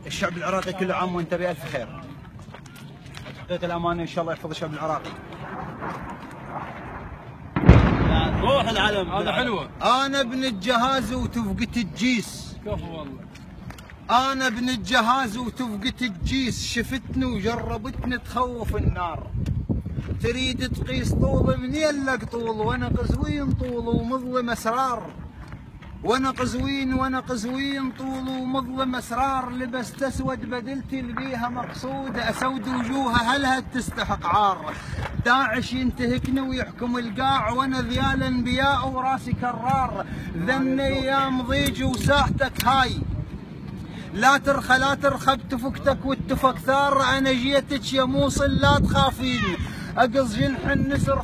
الشعب العراقي كل عام وانت بألف خير. تحقيق الأمانة إن شاء الله يحفظ الشعب العراقي. روح العلم هذا حلوة. أنا ابن الجهاز وتفقة الجيس. كفو والله. أنا ابن الجهاز وتفقة الجيس، شفتني وجربتني تخوف النار. تريد تقيس طول منين لك طول، وانا قزوين طول ومظلم اسرار. وانا قزوين طول ومظلم اسرار. لبست اسود بدلت البيها مقصود، اسود وجوهها هلها تستحق عار. داعش ينتهكني ويحكم القاع، وانا ذيال انبياء وراسي كرار. ذن ايام ضيج وساحتك هاي، لا ترخى بتفكتك والتفك ثار. انا جيتك يا موصل لا تخافين، اقص جنح النسر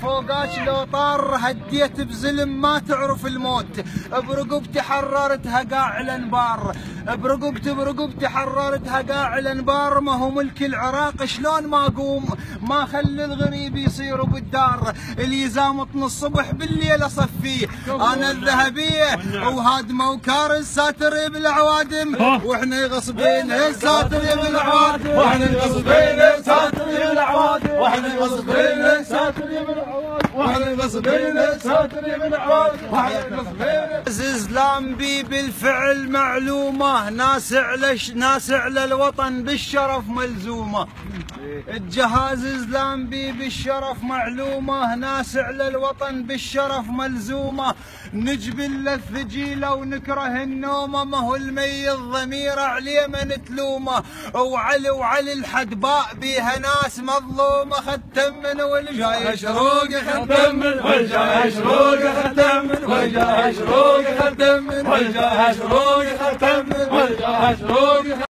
فوقاك لو طار. هديت بزلم ما تعرف الموت، برقبتي حررتها قاع الانبار. برقبتي حررتها قاع الانبار. ما هو ملك العراق شلون ما اقوم، ما خلي الغريب يصيروا بالدار. اليزام من الصبح بالليل اصفيه، انا الذهبيه وهادمه وكارث ساتر بالعوادم. واحنا غصبين ساتر بالعوادم، واحنا غصبين ساتر بالعوادم، واحنا غصبين ساتر بالعوادم، واحنا غصبين ساتر بالعوادم، واحنا غصبين. زلام بي بالفعل معلومه، ناس على الوطن بالشرف ملزومه. الجهاز زلام بي بالشرف معلومه، ناس على الوطن بالشرف ملزومه. نجبل الثقيله ونكره النومه، ما هو الميت ضمير عليه من تلومه. وعلي الحدباء بيها ناس مظلومه. ختم من والجاي شروق، ختم من والجاي شروق، ختم من والجاي شروق، ختم من والجاي شروق، ختم من والجاي شروق.